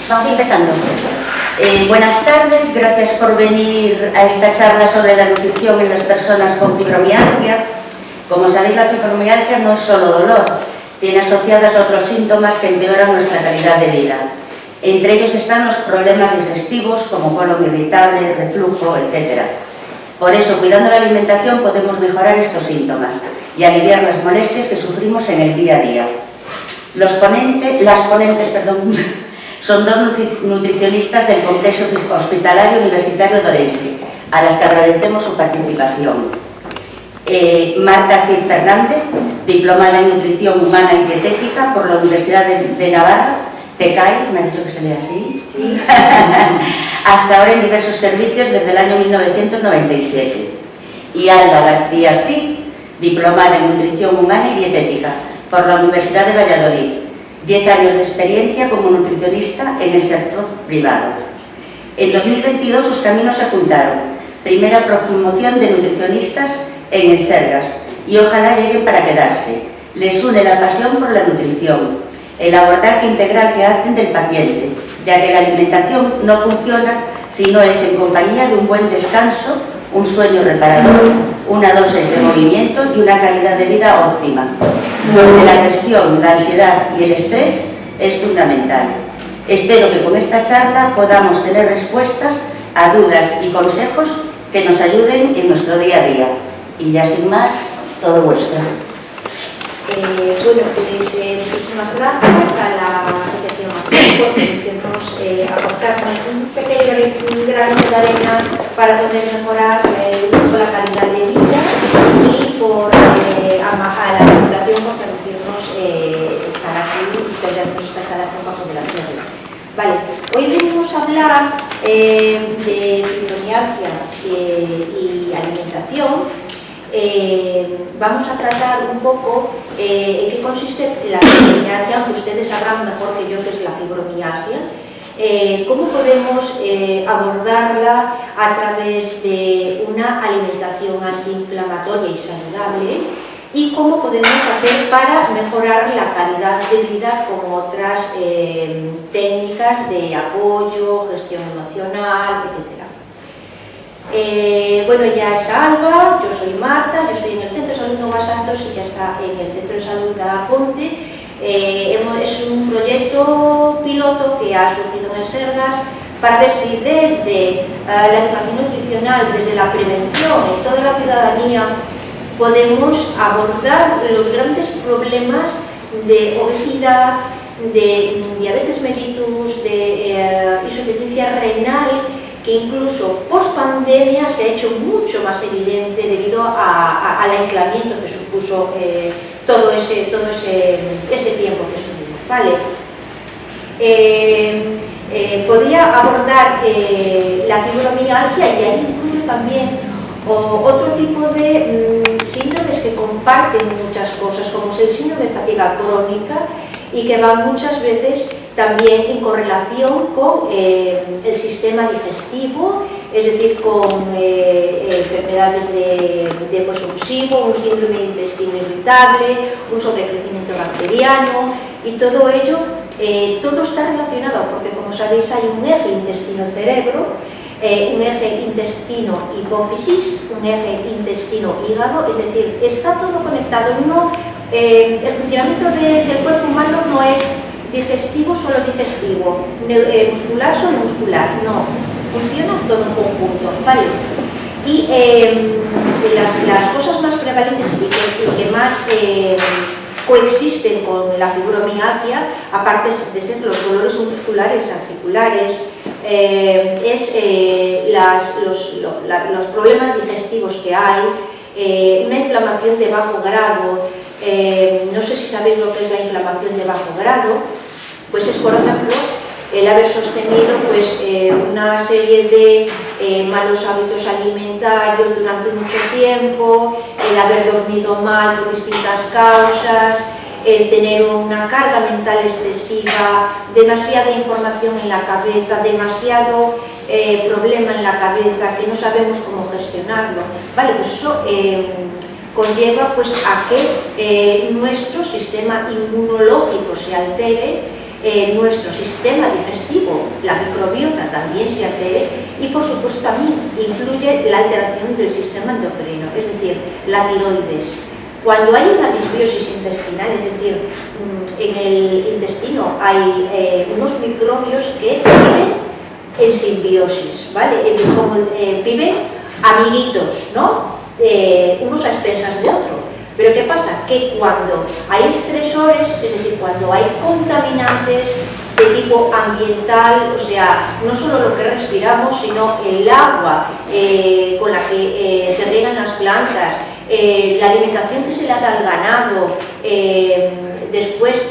Vamos empezando. Buenas tardes, gracias por venir a esta charla sobre la nutrición en las personas con fibromialgia. Como sabéis, la fibromialgia no es solo dolor, tiene asociadas otros síntomas que empeoran nuestra calidad de vida. Entre ellos están los problemas digestivos como colon irritable, reflujo, etc. Por eso, cuidando la alimentación podemos mejorar estos síntomas y aliviar las molestias que sufrimos en el día a día. Las ponentes, son dos nutricionistas del Complejo Hospitalario Universitario de Orense, a las que agradecemos su participación. Marta Cid Fernández, diplomada en Nutrición Humana y Dietética por la Universidad de Navarra, PECAI, me ha dicho que se lee así, sí. Hasta ahora en diversos servicios desde el año 1997. Y Alba García Cid, diplomada en Nutrición Humana y Dietética por la Universidad de Valladolid, 10 años de experiencia como nutricionista en el sector privado. En 2022 sus caminos se juntaron. Primera promoción de nutricionistas en el Sergas y ojalá lleguen para quedarse. Les une la pasión por la nutrición, el abordaje integral que hacen del paciente, ya que la alimentación no funciona si no es en compañía de un buen descanso, un sueño reparador, una dosis de movimiento y una calidad de vida óptima, donde la gestión, la ansiedad y el estrés es fundamental. Espero que con esta charla podamos tener respuestas a dudas y consejos que nos ayuden en nuestro día a día. Y ya sin más, todo vuestro. Bueno, pues muchísimas gracias a la asociación por permitirnos aportar un pequeño granito de arena para poder mejorar la calidad de vida y por a la Fundación por permitirnos estar aquí y tenernos esta instalación para poder hacerlo. Vale, hoy venimos a hablar de fibromialgia y alimentación. Vamos a tratar un poco en qué consiste la fibromialgia, aunque ustedes sabrán mejor que yo qué es la fibromialgia, cómo podemos abordarla a través de una alimentación antiinflamatoria y saludable y cómo podemos hacer para mejorar la calidad de vida con otras técnicas de apoyo, gestión emocional, etc. Bueno, ya es Alba, yo soy Marta, yo estoy en el Centro de Salud Nova Santos y ya está en el Centro de Salud de Aconte. Es un proyecto piloto que ha surgido en el Sergas para ver si desde la educación nutricional, desde la prevención en toda la ciudadanía, podemos abordar los grandes problemas de obesidad, de diabetes mellitus, de insuficiencia renal, que incluso post-pandemia se ha hecho mucho más evidente debido al aislamiento que supuso todo ese tiempo que estuvimos, ¿vale? Podría abordar la fibromialgia y ahí incluyo también otro tipo de síndromes que comparten muchas cosas, como es el síndrome de fatiga crónica y que van muchas veces también en correlación con el sistema digestivo, es decir, con enfermedades de pues, un SIBO, un síndrome de intestino irritable, un sobrecrecimiento bacteriano y todo ello, todo está relacionado porque, como sabéis, hay un eje intestino-cerebro, un eje intestino-hipófisis, un eje intestino-hígado, es decir, está todo conectado. El funcionamiento del cuerpo humano no es digestivo, solo digestivo, muscular, solo muscular, no, funciona todo en conjunto, ¿vale? Y las cosas más prevalentes y que más coexisten con la fibromialgia, aparte de ser los dolores musculares, articulares, es los problemas digestivos que hay, una inflamación de bajo grado. No sé si sabéis lo que es la inflamación de bajo grado, pues es, por ejemplo, el haber sostenido pues, una serie de malos hábitos alimentarios durante mucho tiempo, el haber dormido mal por distintas causas, el tener una carga mental excesiva, demasiada información en la cabeza, demasiado problema en la cabeza que no sabemos cómo gestionarlo. Vale, pues eso conlleva pues, a que nuestro sistema inmunológico se altere nuestro sistema digestivo, la microbiota también se altere y por supuesto también influye la alteración del sistema endocrino, es decir, la tiroides. Cuando hay una disbiosis intestinal, es decir, en el intestino hay unos microbios que viven en simbiosis, ¿vale? Como viven amiguitos, ¿no? Unos a expensas de otro. Pero ¿qué pasa? Que cuando hay estresores, es decir, cuando hay contaminantes de tipo ambiental, o sea, no solo lo que respiramos, sino el agua con la que se riegan las plantas, la alimentación que se le da al ganado, después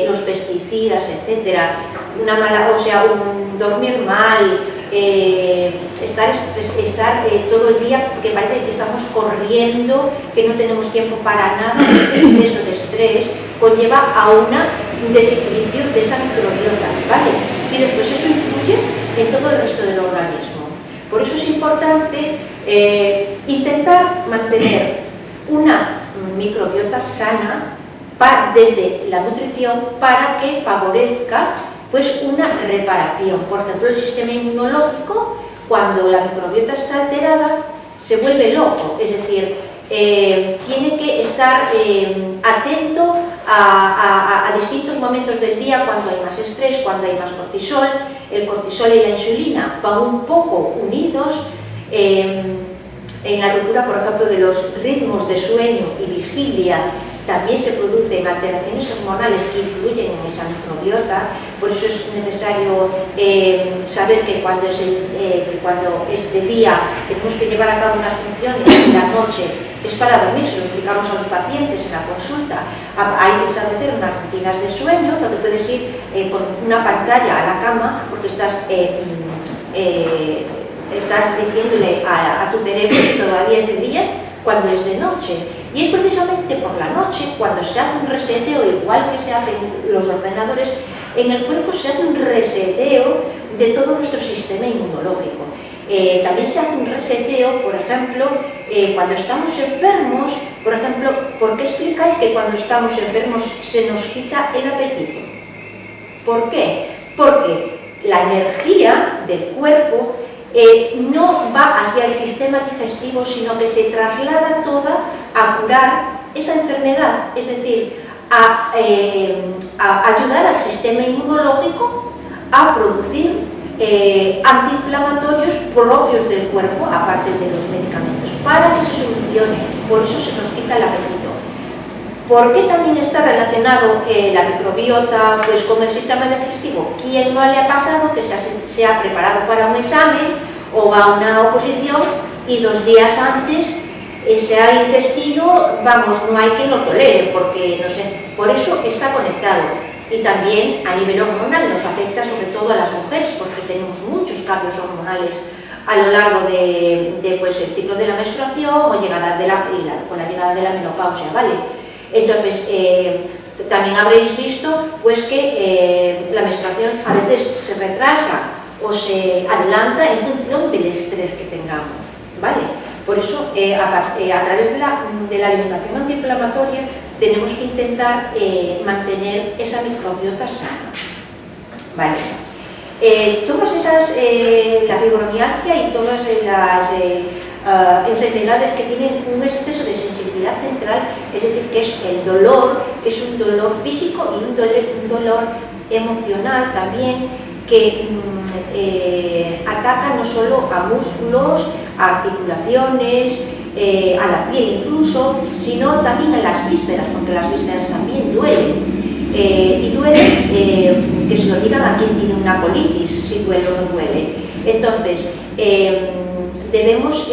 los pesticidas, etcétera, un dormir mal, estar todo el día que parece que estamos corriendo, que no tenemos tiempo para nada, ese exceso de estrés conlleva a un desequilibrio de esa microbiota, ¿vale? Y después eso influye en todo el resto del organismo. Por eso es importante intentar mantener una microbiota sana desde la nutrición para que favorezca pues una reparación. Por ejemplo, el sistema inmunológico, cuando la microbiota está alterada, se vuelve loco, es decir, tiene que estar atento a distintos momentos del día, cuando hay más estrés, cuando hay más cortisol. El cortisol y la insulina van un poco unidos. En la ruptura, por ejemplo, de los ritmos de sueño y vigilia, también se producen alteraciones hormonales que influyen en esa microbiota. Por eso es necesario saber que cuando es de día tenemos que llevar a cabo unas funciones y la noche es para dormir. Se lo explicamos a los pacientes en la consulta. Hay que establecer unas rutinas de sueño. No te puedes ir con una pantalla a la cama porque estás diciéndole a tu cerebro que todavía es de día cuando es de noche. Y es precisamente por la noche cuando se hace un reseteo, igual que se hacen los ordenadores, en el cuerpo se hace un reseteo de todo nuestro sistema inmunológico. También se hace un reseteo, por ejemplo, cuando estamos enfermos. Por ejemplo, ¿por qué explicáis que cuando estamos enfermos se nos quita el apetito? ¿Por qué? Porque la energía del cuerpo no va hacia el sistema digestivo, sino que se traslada toda a curar esa enfermedad, es decir, a ayudar al sistema inmunológico a producir antiinflamatorios propios del cuerpo, aparte de los medicamentos, para que se solucione. Por eso se nos quita el apetito. ¿Por qué también está relacionado la microbiota pues, con el sistema digestivo? ¿Quién no le ha pasado que se ha preparado para un examen o va a una oposición y 2 días antes ese intestino, vamos, no hay quien lo tolere, porque no sé, por eso está conectado? Y también a nivel hormonal nos afecta sobre todo a las mujeres, porque tenemos muchos cambios hormonales a lo largo de pues, el ciclo de la menstruación o con la llegada de la menopausia, ¿vale? Entonces, también habréis visto pues, que la menstruación a veces se retrasa o se adelanta en función del estrés que tengamos, ¿vale? Por eso, a través de la alimentación antiinflamatoria, tenemos que intentar mantener esa microbiota sana, ¿vale? Todas esas, la fibromialgia y todas las enfermedades que tienen un exceso de sensibilidad central, es decir, que es el dolor, que es un dolor físico y un dolor emocional también, que ataca no solo a músculos, a articulaciones, a la piel incluso, sino también a las vísceras, porque las vísceras también duelen. Y duele, que se lo digan a quien tiene una colitis, si duele o no duele. Entonces, debemos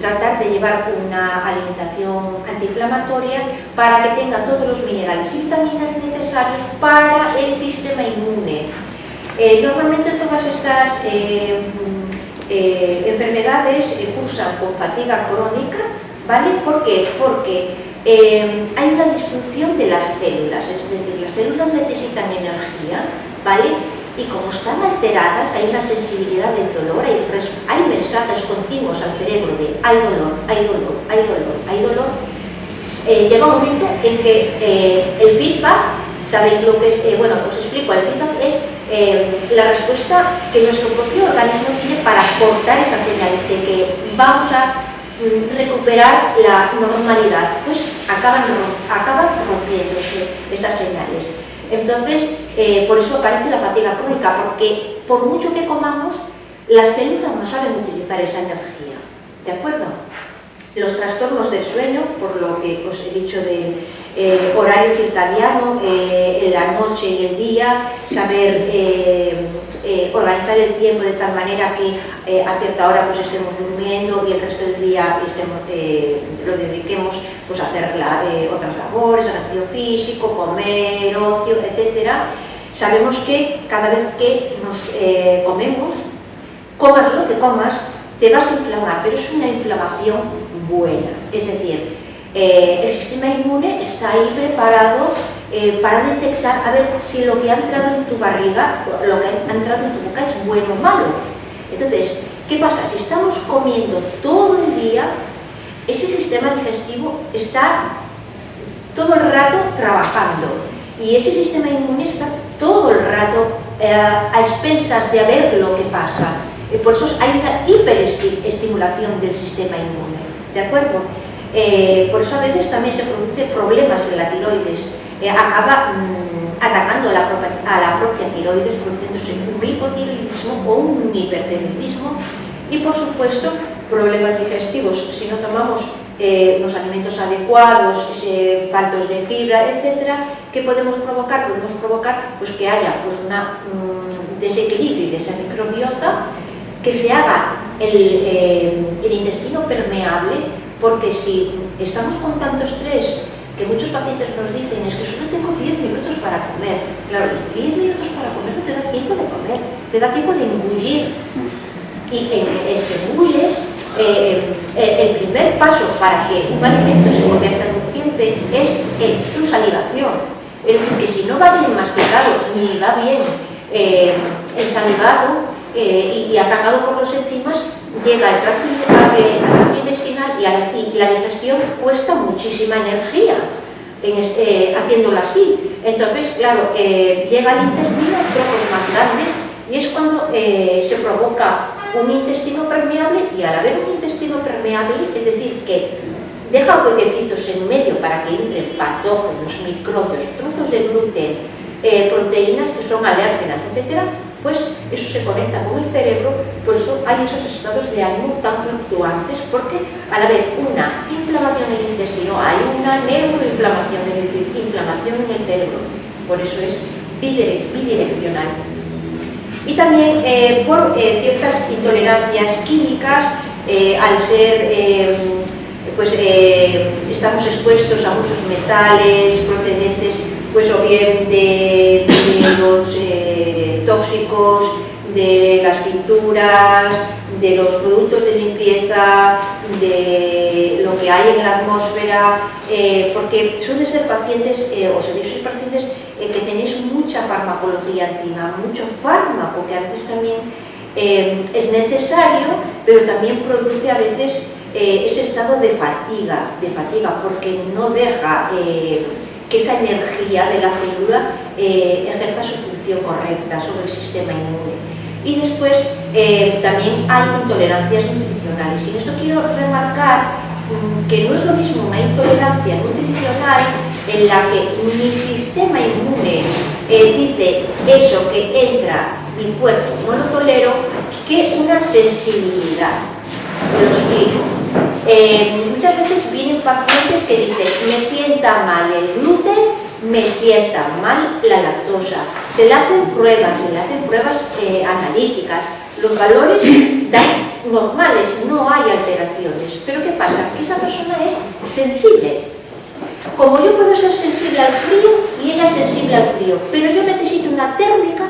tratar de llevar una alimentación antiinflamatoria para que tenga todos los minerales y vitaminas necesarios para el sistema inmune. Normalmente todas estas enfermedades cursan con fatiga crónica, ¿vale? ¿Por qué? Porque hay una disfunción de las células, es decir, las células necesitan energía, ¿vale? Y como están alteradas, hay una sensibilidad del dolor, hay mensajes continuos al cerebro de hay dolor, hay dolor, hay dolor, hay dolor. Llega un momento en que el feedback Sabéis lo que es, bueno, os explico, el feedback es la respuesta que nuestro propio organismo tiene para cortar esas señales de que vamos a recuperar la normalidad, pues acaban rompiéndose esas señales. Entonces, por eso aparece la fatiga crónica, porque por mucho que comamos, las células no saben utilizar esa energía, ¿de acuerdo? Los trastornos del sueño, por lo que os he dicho del horario circadiano, la noche y el día, saber organizar el tiempo de tal manera que a cierta hora pues estemos durmiendo y el resto del día lo dediquemos pues, a hacer otras labores, ejercicio físico, comer, ocio, etc. Sabemos que cada vez que nos comemos, comas lo que comas, te vas a inflamar, pero es una inflamación buena, es decir, el sistema inmune está ahí preparado para detectar a ver si lo que ha entrado en tu barriga, lo que ha entrado en tu boca es bueno o malo. Entonces, ¿qué pasa? Si estamos comiendo todo el día, ese sistema digestivo está todo el rato trabajando y ese sistema inmune está todo el rato a expensas de ver lo que pasa. Por eso hay una hiperestimulación del sistema inmune, ¿de acuerdo? Por eso a veces también se producen problemas en la tiroides, acaba atacando a la propia tiroides, produciéndose un hipotiroidismo o un hipertiroidismo y por supuesto problemas digestivos. Si no tomamos los alimentos adecuados, faltos de fibra, etcétera, ¿qué podemos provocar? Podemos provocar pues, que haya pues, un desequilibrio de esa microbiota, que se haga el intestino permeable, porque si estamos con tanto estrés, que muchos pacientes nos dicen, es que solo tengo 10 minutos para comer. Claro, 10 minutos para comer no te da tiempo de comer, te da tiempo de engullir. Y si engulles, el primer paso para que un alimento se convierta en nutriente es su salivación. Es decir, que si no va bien masticado ni va bien ensalivado y atacado por los enzimas, llega al tracto intestinal y la digestión cuesta muchísima energía haciéndolo así. Entonces, claro, llega al intestino trozos más grandes y es cuando se provoca un intestino permeable, y al haber un intestino permeable, es decir, que deja huequecitos en medio para que entren patógenos, microbios, trozos de gluten, proteínas que son alérgenas, etcétera, pues eso se conecta con el cerebro. Por eso hay esos estados de ánimo tan fluctuantes, porque al haber una inflamación en el intestino hay una neuroinflamación, es decir, inflamación en el cerebro. Por eso es bidireccional. Y también por ciertas intolerancias químicas, al ser, estamos expuestos a muchos metales procedentes, pues o bien de los tóxicos, de las pinturas, de los productos de limpieza, de lo que hay en la atmósfera, porque suelen ser pacientes, o soléis ser pacientes que tenéis mucha farmacología encima, mucho fármaco, que a veces también es necesario, pero también produce a veces ese estado de fatiga, porque no deja que esa energía de la célula ejerza su función correcta sobre el sistema inmune. Y después también hay intolerancias nutricionales. Y en esto quiero remarcar que no es lo mismo una intolerancia nutricional en la que mi sistema inmune dice eso que entra mi cuerpo no lo tolero, que una sensibilidad. Lo explico. Muchas veces vienen pacientes que dicen, me sienta mal el gluten, me sienta mal la lactosa. Se le hacen pruebas analíticas, los valores dan normales, no hay alteraciones. Pero ¿qué pasa? Que esa persona es sensible. Como yo puedo ser sensible al frío y ella es sensible al frío, pero yo necesito una térmica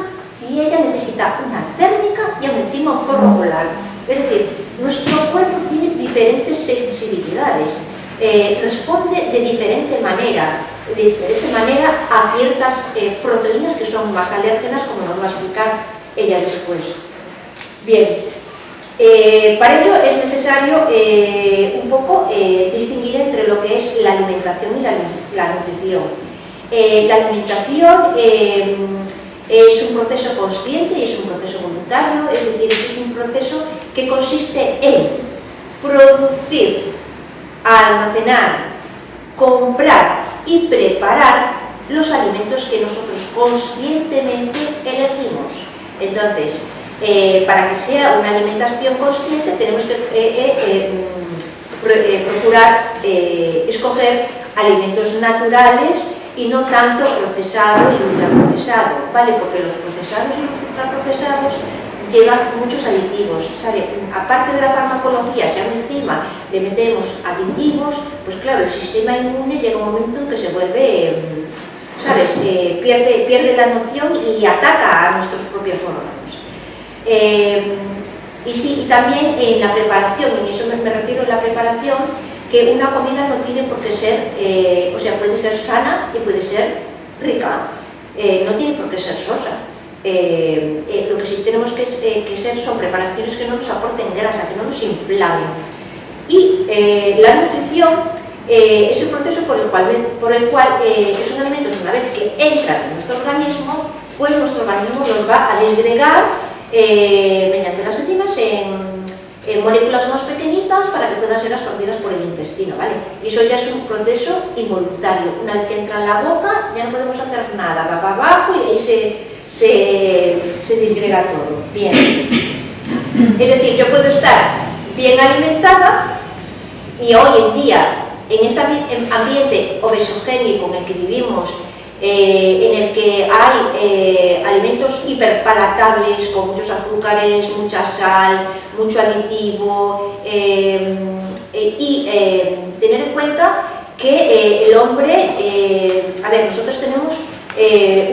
y ella necesita una térmica y aún encima un forro polar. Es decir, nuestro cuerpo tiene diferentes sensibilidades, responde de diferente manera a ciertas proteínas que son más alérgenas, como nos va a explicar ella después. Bien, para ello es necesario un poco distinguir entre lo que es la alimentación y la nutrición. La alimentación es un proceso consciente y es un proceso voluntario, es decir, es un proceso que consiste en producir, almacenar, comprar y preparar los alimentos que nosotros conscientemente elegimos. Entonces, para que sea una alimentación consciente tenemos que procurar escoger alimentos naturales y no tanto procesado y ultraprocesado, ¿vale? Porque los procesados y los ultraprocesados llevan muchos aditivos, ¿sabe? Aparte de la farmacología, si aún encima le metemos aditivos, pues claro, el sistema inmune llega un momento en que se vuelve, ¿sabes? Pierde la noción y ataca a nuestros propios órganos. Y también en la preparación, en eso me refiero a la preparación, que una comida no tiene por qué ser, o sea, puede ser sana y puede ser rica, no tiene por qué ser sosa. Lo que sí tenemos que ser son preparaciones que no nos aporten grasa, que no nos inflamen. Y la nutrición es el proceso por el cual esos alimentos, una vez que entran en nuestro organismo, pues nuestro organismo los va a desgregar mediante las enzimas en moléculas más pequeñitas para que puedan ser absorbidas por el intestino, ¿vale? Y eso ya es un proceso involuntario. Una vez que entra en la boca ya no podemos hacer nada, va para abajo y ahí se disgrega todo. Bien. Es decir, yo puedo estar bien alimentada y hoy en día, en este ambiente obesogénico en el que vivimos, en el que hay alimentos hiperpalatables con muchos azúcares, mucha sal, mucho aditivo, y tener en cuenta que el hombre, a ver, nosotros tenemos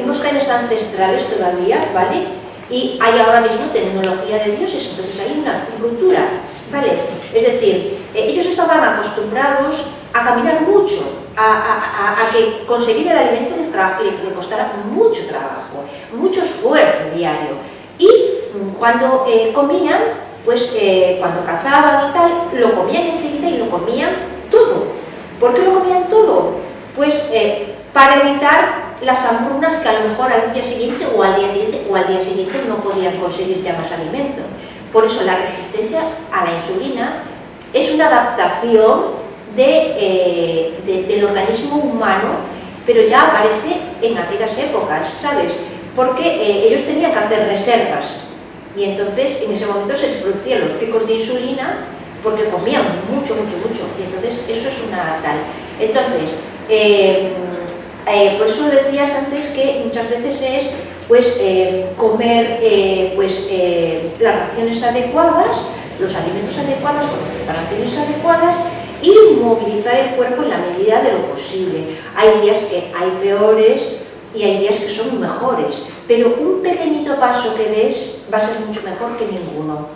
unos genes ancestrales todavía, ¿vale? Y hay ahora mismo tecnología de dioses, entonces hay una ruptura, ¿vale? Es decir, ellos estaban acostumbrados a caminar mucho, a que conseguir el alimento le costara mucho trabajo, mucho esfuerzo diario. Y cuando comían, pues cuando cazaban y tal, lo comían enseguida y lo comían todo. ¿Por qué lo comían todo? Pues para evitar las hambrunas que a lo mejor al día siguiente o al día siguiente no podían conseguir ya más alimento. Por eso la resistencia a la insulina es una adaptación del organismo humano, pero ya aparece en aquellas épocas, ¿sabes? Porque ellos tenían que hacer reservas y entonces en ese momento se les producían los picos de insulina porque comían mucho, mucho, mucho, y entonces eso es una tal. Entonces, por eso decías antes que muchas veces es pues comer las raciones adecuadas, los alimentos adecuados, con las preparaciones adecuadas y movilizar el cuerpo en la medida de lo posible. Hay días que hay peores y hay días que son mejores, pero un pequeñito paso que des va a ser mucho mejor que ninguno.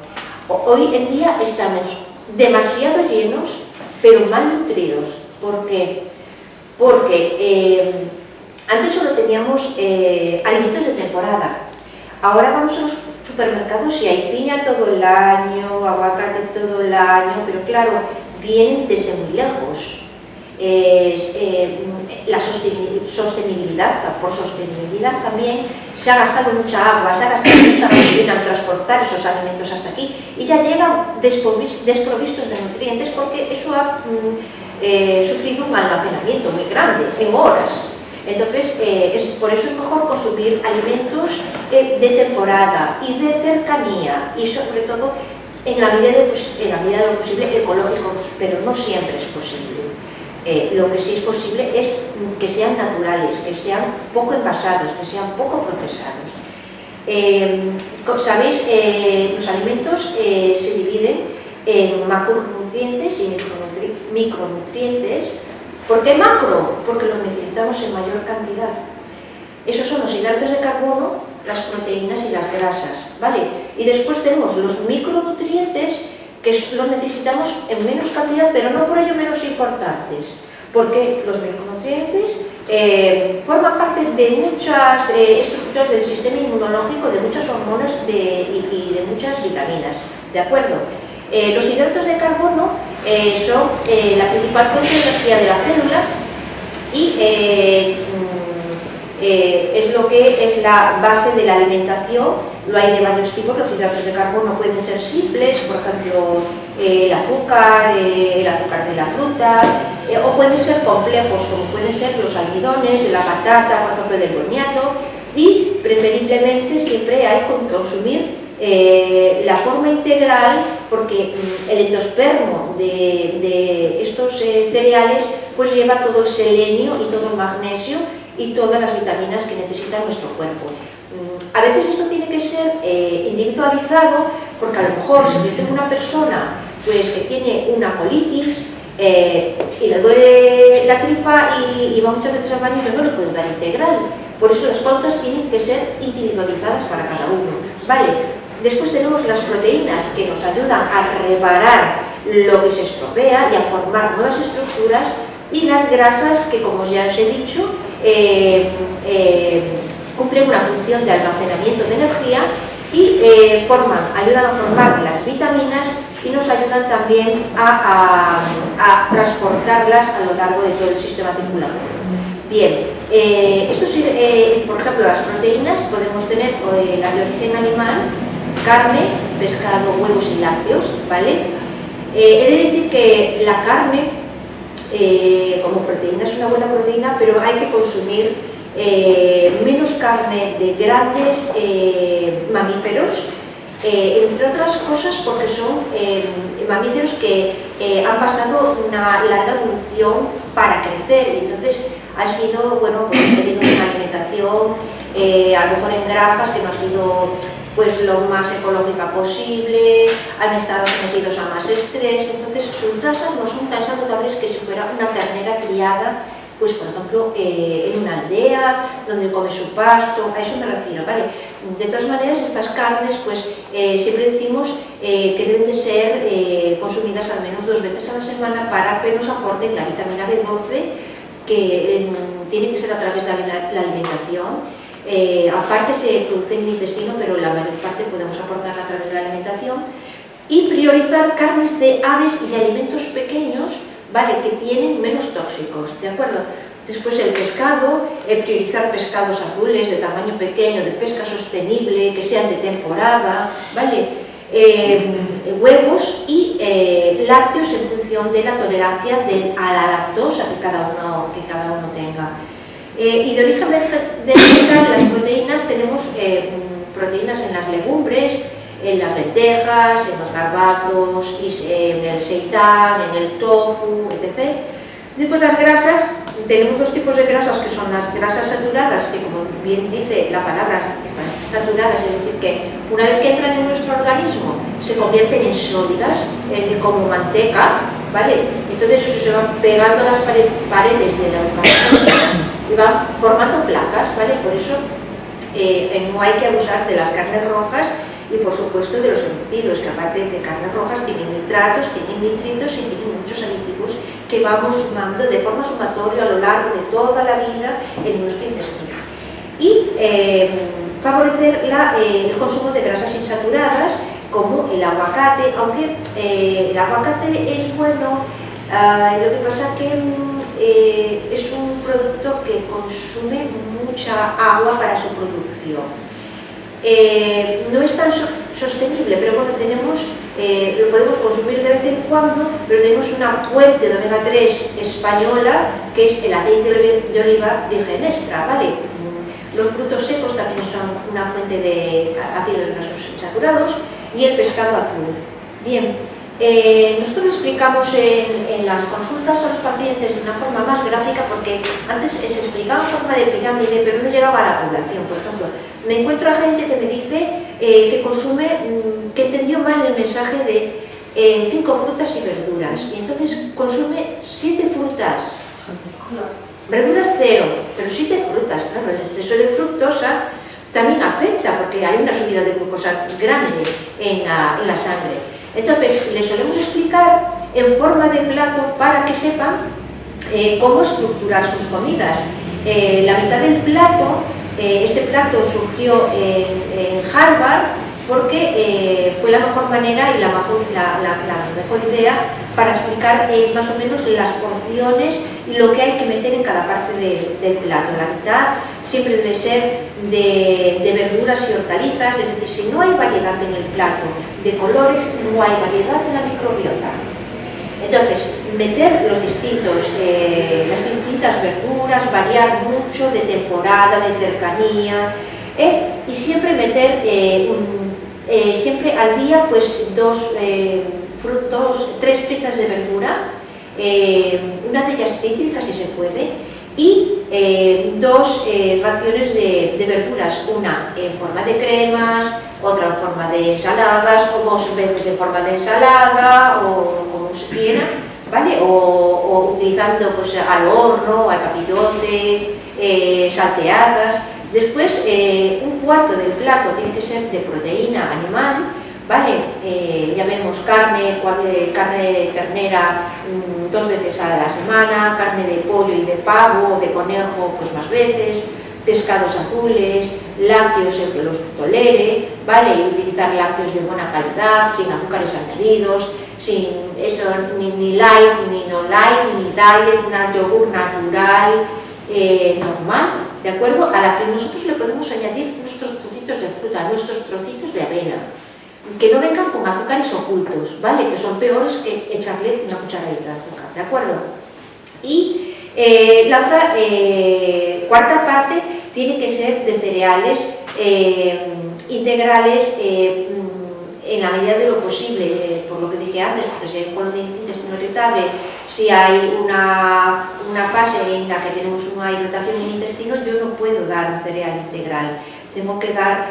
Hoy en día estamos demasiado llenos, pero mal nutridos. ¿Por qué? Porque antes solo teníamos alimentos de temporada. Ahora vamos a los supermercados y hay piña todo el año, aguacate todo el año, pero claro, vienen desde muy lejos. La sostenibilidad, por sostenibilidad también se ha gastado mucha agua, se ha gastado mucha gasolina en transportar esos alimentos hasta aquí y ya llegan desprovistos de nutrientes porque eso ha sufrido un almacenamiento muy grande, en horas. Entonces, por eso es mejor consumir alimentos de temporada y de cercanía y sobre todo en la medida de lo posible ecológicos, pero no siempre es posible. Lo que sí es posible es que sean naturales, que sean poco envasados, que sean poco procesados. ¿Sabéis? Los alimentos se dividen en macronutrientes y micronutrientes. ¿Por qué macro? Porque los necesitamos en mayor cantidad. Esos son los hidratos de carbono, las proteínas y las grasas, ¿vale? Y después tenemos los micronutrientes, que los necesitamos en menos cantidad, pero no por ello menos importantes, porque los micronutrientes forman parte de muchas estructuras del sistema inmunológico, de muchas hormonas y de muchas vitaminas, ¿de acuerdo? Los hidratos de carbono son la principal fuente de energía de la célula y es lo que es la base de la alimentación. Lo hay de varios tipos. Los hidratos de carbono pueden ser simples, por ejemplo el azúcar de la fruta, o pueden ser complejos, como pueden ser los almidones de la patata, por ejemplo del boniato, y preferiblemente siempre hay que consumir la forma integral, porque el endospermo de estos cereales pues lleva todo el selenio y todo el magnesio y todas las vitaminas que necesita nuestro cuerpo. A veces esto tiene que ser individualizado, porque a lo mejor si yo tengo una persona pues, que tiene una colitis y le duele la tripa y va muchas veces al baño, yo no le puedo dar integral. Por eso las pautas tienen que ser individualizadas para cada uno. Vale. Después tenemos las proteínas que nos ayudan a reparar lo que se estropea y a formar nuevas estructuras, y las grasas que, como ya os he dicho, cumplen una función de almacenamiento de energía y ayudan a formar las vitaminas y nos ayudan también a transportarlas a lo largo de todo el sistema circulatorio. Bien, por ejemplo, las proteínas podemos tener las de origen animal, carne, pescado, huevos y lácteos, ¿vale? He de decir que la carne, como proteína, es una buena proteína, pero hay que consumir menos carne de grandes mamíferos, entre otras cosas porque son mamíferos que han pasado una larga evolución para crecer, y entonces han sido, bueno, pues han tenido una alimentación, a lo mejor en granjas que no ha sido pues lo más ecológica posible, han estado sometidos a más estrés, entonces sus grasas no son tan saludables que si fuera una ternera criada, pues por ejemplo en una aldea donde come su pasto, a eso me refiero, ¿vale? De todas maneras, estas carnes, pues siempre decimos que deben de ser consumidas al menos 2 veces a la semana para que nos aporten la vitamina B12, que tiene que ser a través de la alimentación. Aparte se produce en el intestino, pero la mayor parte podemos aportarla a través de la alimentación, y priorizar carnes de aves y de alimentos pequeños, ¿vale?, que tienen menos tóxicos, ¿de acuerdo? Después el pescado, priorizar pescados azules de tamaño pequeño, de pesca sostenible, que sean de temporada, ¿vale? Huevos y lácteos en función de la tolerancia a la lactosa que cada uno tenga. Y de origen vegetal, las proteínas, tenemos proteínas en las legumbres, en las lentejas, en los garbanzos, en el seitán, en el tofu, etc. Después las grasas, tenemos 2 tipos de grasas, que son las grasas saturadas, que como bien dice la palabra, están saturadas, es decir, que una vez que entran en nuestro organismo se convierten en sólidas, es decir, como manteca, ¿vale? Entonces eso se van pegando a las paredes de los vasos y van formando placas, ¿vale? Por eso no hay que abusar de las carnes rojas y por supuesto de los embutidos, que aparte de carnes rojas tienen nitratos, tienen nitritos y tienen muchos aditivos que vamos sumando de forma sumatoria a lo largo de toda la vida en nuestro intestino. Y favorecer el consumo de grasas insaturadas, como el aguacate, aunque el aguacate es bueno, lo que pasa que es un producto que consume mucha agua para su producción. No es tan sostenible, pero bueno, lo podemos consumir de vez en cuando, pero tenemos una fuente de omega 3 española, que es el aceite de oliva virgen extra, ¿vale? Los frutos secos también son una fuente de ácidos grasos saturados, y el pescado azul. Bien, nosotros lo explicamos en las consultas a los pacientes de una forma más gráfica, porque antes se explicaba en forma de pirámide, pero no llegaba a la población. Por ejemplo, me encuentro a gente que me dice que consume, que entendió mal el mensaje de 5 frutas y verduras, y entonces consume 7 frutas, verduras 0, pero 7 frutas. Claro, el exceso de fructosa también afecta, porque hay una subida de glucosa grande en la sangre. Entonces, les solemos explicar en forma de plato para que sepan cómo estructurar sus comidas. La mitad del plato, este plato surgió en Harvard porque fue la mejor manera y la mejor idea para explicar más o menos las porciones y lo que hay que meter en cada parte del plato. La mitad siempre debe ser de verduras y hortalizas, es decir, si no hay variedad en el plato de colores, no hay variedad en la microbiota. Entonces, meter las distintas verduras, variar mucho de temporada, de cercanía, y siempre meter siempre al día pues 3 piezas de verdura, una de ellas cítrica si se puede, y 2 raciones de verduras, una en forma de cremas, otra en forma de ensaladas, o 2 veces en forma de ensalada, o como se quiera, ¿vale? O utilizando pues, al horno, al papillote, salteadas. Después, un cuarto del plato tiene que ser de proteína animal, ¿vale? Ya vemos carne de ternera 2 veces a la semana, carne de pollo y de pavo, de conejo pues más veces, pescados azules, lácteos el que los tolere, ¿vale? Y utilizar lácteos de buena calidad, sin azúcares añadidos, sin eso, ni light, ni no light, ni diet, yogur natural, normal, ¿de acuerdo? A la que nosotros le podemos añadir nuestros trocitos de fruta, nuestros trocitos de avena, que no vengan con azúcares ocultos, ¿vale? Que son peores que echarle una cucharadita de azúcar, ¿de acuerdo? Y la otra cuarta parte tiene que ser de cereales integrales en la medida de lo posible, por lo que dije antes, porque si hay un colon de intestino irritable, si hay una fase en la que tenemos una irritación en el intestino, yo no puedo dar un cereal integral. Tengo que dar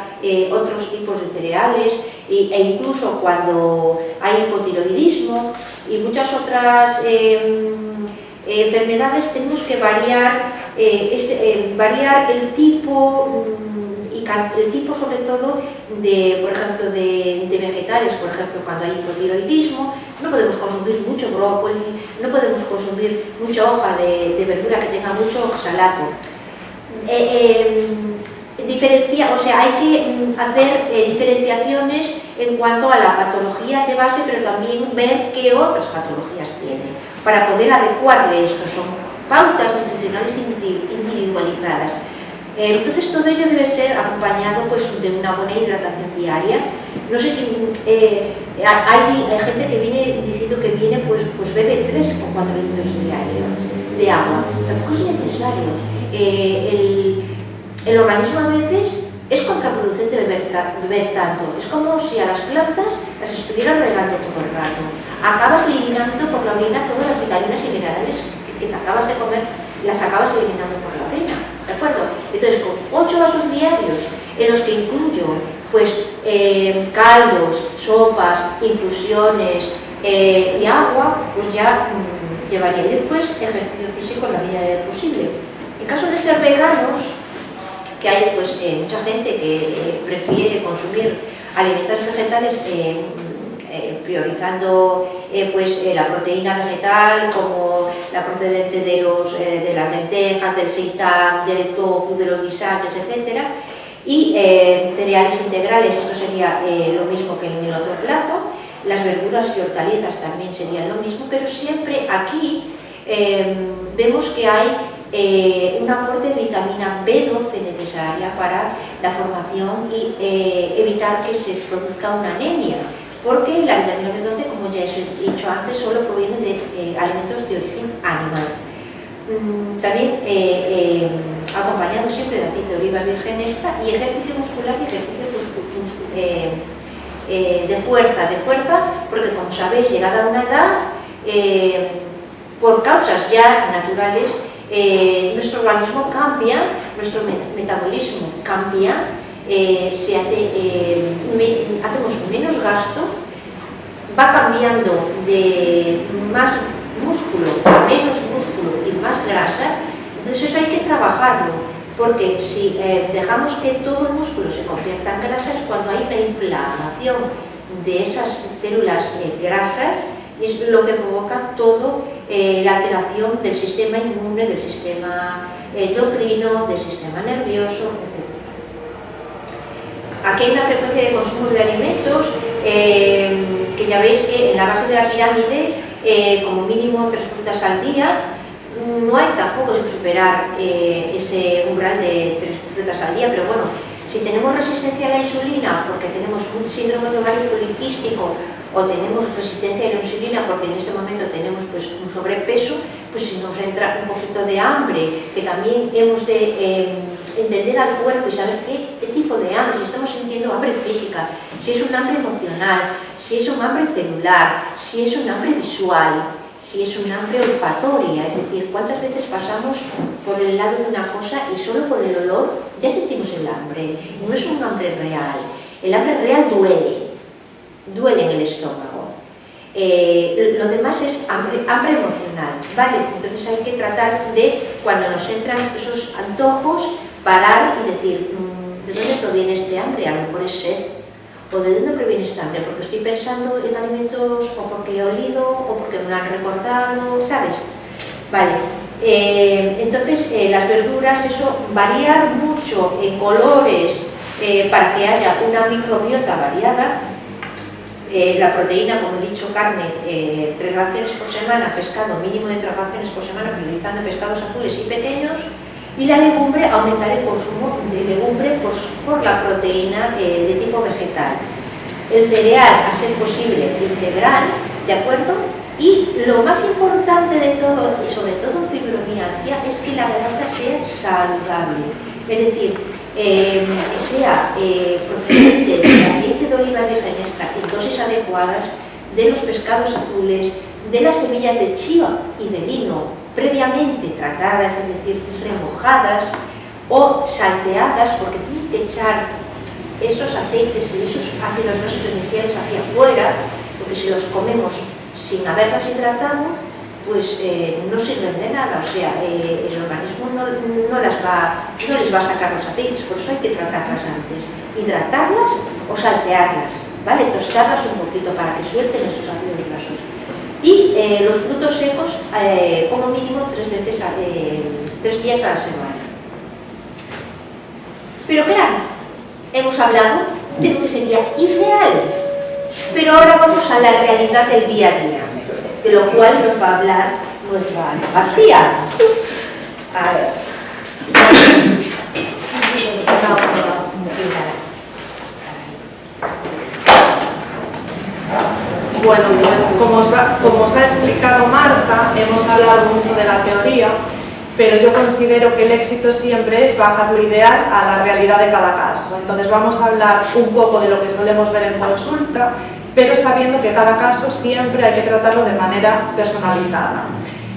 otros tipos de cereales e incluso cuando hay hipotiroidismo y muchas otras enfermedades tenemos que variar, variar el tipo sobre todo de, por ejemplo, de vegetales. Por ejemplo, cuando hay hipotiroidismo no podemos consumir mucho brócoli, no podemos consumir mucha hoja de verdura que tenga mucho oxalato. O sea, hay que hacer diferenciaciones en cuanto a la patología de base, pero también ver qué otras patologías tiene, para poder adecuarle esto. Son pautas nutricionales individualizadas. Entonces todo ello debe ser acompañado pues, de una buena hidratación diaria. No sé, hay gente que viene diciendo que viene, pues bebe 3 o 4 litros diarios de agua. Tampoco es necesario. El organismo a veces es contraproducente beber tanto. Es como si a las plantas las estuvieran regando todo el rato. Acabas eliminando por la orina todas las vitaminas y minerales que te acabas de comer, las acabas eliminando por la orina, ¿de acuerdo? Entonces, con 8 vasos diarios, en los que incluyo pues, caldos, sopas, infusiones y agua, pues ya llevaría. Y después, ejercicio físico en la medida de lo posible. En caso de ser veganos, que hay pues, mucha gente que prefiere consumir alimentos vegetales priorizando pues, la proteína vegetal como la procedente de las lentejas, del seitan, del tofu, de los guisantes, etc. Y cereales integrales, esto sería lo mismo que en el otro plato. Las verduras y hortalizas también serían lo mismo, pero siempre aquí vemos que hay un aporte de vitamina B12 necesaria para la formación y evitar que se produzca una anemia, porque la vitamina B12, como ya he dicho antes, solo proviene de alimentos de origen animal. También acompañado siempre de aceite de oliva virgen extra y ejercicio muscular y ejercicio de fuerza, porque como sabéis, llegada a una edad, por causas ya naturales, nuestro organismo cambia, nuestro metabolismo cambia, hacemos menos gasto, va cambiando de más músculo a menos músculo y más grasa. Entonces eso hay que trabajarlo, porque si dejamos que todo el músculo se convierta en grasa, es cuando hay una inflamación de esas células grasas, y es lo que provoca todo la alteración del sistema inmune, del sistema endocrino, del sistema nervioso, etc. Aquí hay una frecuencia de consumo de alimentos que ya veis que en la base de la pirámide, como mínimo 3 frutas al día, no hay tampoco que superar ese umbral de 3 frutas al día, pero bueno, si tenemos resistencia a la insulina porque tenemos un síndrome de ovario poliquístico o tenemos resistencia a la insulina porque en este momento tenemos pues, un sobrepeso, pues si nos entra un poquito de hambre, que también hemos de entender al cuerpo y saber qué tipo de hambre, si estamos sintiendo hambre física, si es un hambre emocional, si es un hambre celular, si es un hambre visual, si es un hambre olfatoria, es decir, cuántas veces pasamos por el lado de una cosa y solo por el olor ya sentimos el hambre, no es un hambre real, el hambre real duele en el estómago. Lo demás es hambre emocional, ¿vale? Entonces hay que tratar de, cuando nos entran esos antojos, parar y decir, ¿de dónde proviene este hambre? A lo mejor es sed. ¿O de dónde proviene este hambre? Porque estoy pensando en alimentos o porque he olido o porque me lo han recordado, ¿sabes? Vale. Entonces, las verduras, eso, variar mucho en colores para que haya una microbiota variada. La proteína, como he dicho, carne, 3 raciones por semana, pescado, mínimo de 3 raciones por semana, priorizando pescados azules y pequeños, y la legumbre, aumentar el consumo de legumbre por la proteína de tipo vegetal. El cereal, a ser posible, integral, ¿de acuerdo? Y lo más importante de todo, y sobre todo en fibromialgia, es que la grasa sea saludable, es decir, que sea procedente del aceite de oliva virgen extra en dosis adecuadas, de los pescados azules, de las semillas de chía y de lino previamente tratadas, es decir, remojadas o salteadas, porque tienen que echar esos aceites y esos ácidos grasos esenciales hacia afuera, porque si los comemos sin haberlas hidratado, pues no sirven de nada, o sea, el organismo no les va a sacar los aceites, por eso hay que tratarlas antes, hidratarlas o saltearlas, ¿vale? Tostarlas un poquito para que suelten esos ácidos grasos. Y los frutos secos como mínimo 3 días a la semana. Pero claro, hemos hablado de lo que sería ideal, pero ahora vamos a la realidad del día a día, de lo cual nos va a hablar nuestra Ana García. A ver. Bueno, pues como os ha explicado Marta, hemos hablado mucho de la teoría, pero yo considero que el éxito siempre es bajar lo ideal a la realidad de cada caso. Entonces vamos a hablar un poco de lo que solemos ver en consulta, pero sabiendo que cada caso siempre hay que tratarlo de manera personalizada.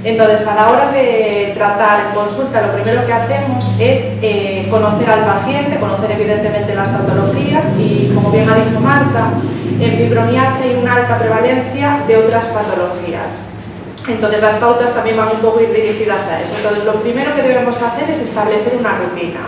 Entonces, a la hora de tratar en consulta, lo primero que hacemos es conocer al paciente, conocer evidentemente las patologías y, como bien ha dicho Marta, en fibromialgia hay una alta prevalencia de otras patologías. Entonces, las pautas también van un poco dirigidas a eso. Entonces, lo primero que debemos hacer es establecer una rutina.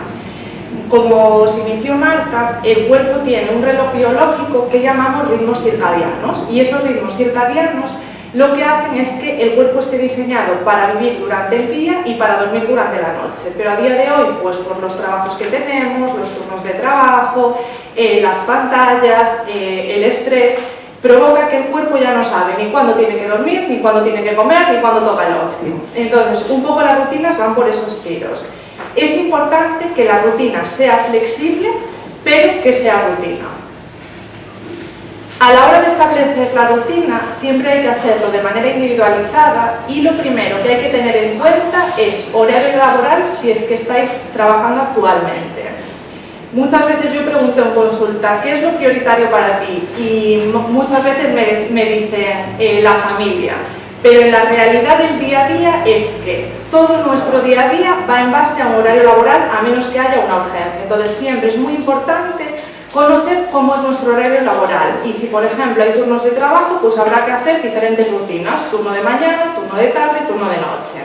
Como os inició Marta, el cuerpo tiene un reloj biológico que llamamos ritmos circadianos, y esos ritmos circadianos lo que hacen es que el cuerpo esté diseñado para vivir durante el día y para dormir durante la noche. Pero a día de hoy, pues por los trabajos que tenemos, los turnos de trabajo, las pantallas, el estrés, provoca que el cuerpo ya no sabe ni cuándo tiene que dormir, ni cuándo tiene que comer, ni cuándo toca el ocio. Entonces, un poco las rutinas van por esos tiros. Es importante que la rutina sea flexible, pero que sea rutina. A la hora de establecer la rutina, siempre hay que hacerlo de manera individualizada y lo primero que hay que tener en cuenta es horario laboral si es que estáis trabajando actualmente. Muchas veces yo pregunto en consulta, ¿qué es lo prioritario para ti? Y muchas veces me dicen la familia. Pero en la realidad del día a día es que todo nuestro día a día va en base a un horario laboral a menos que haya una urgencia. Entonces siempre es muy importante conocer cómo es nuestro horario laboral y si por ejemplo hay turnos de trabajo, pues habrá que hacer diferentes rutinas, turno de mañana, turno de tarde, turno de noche.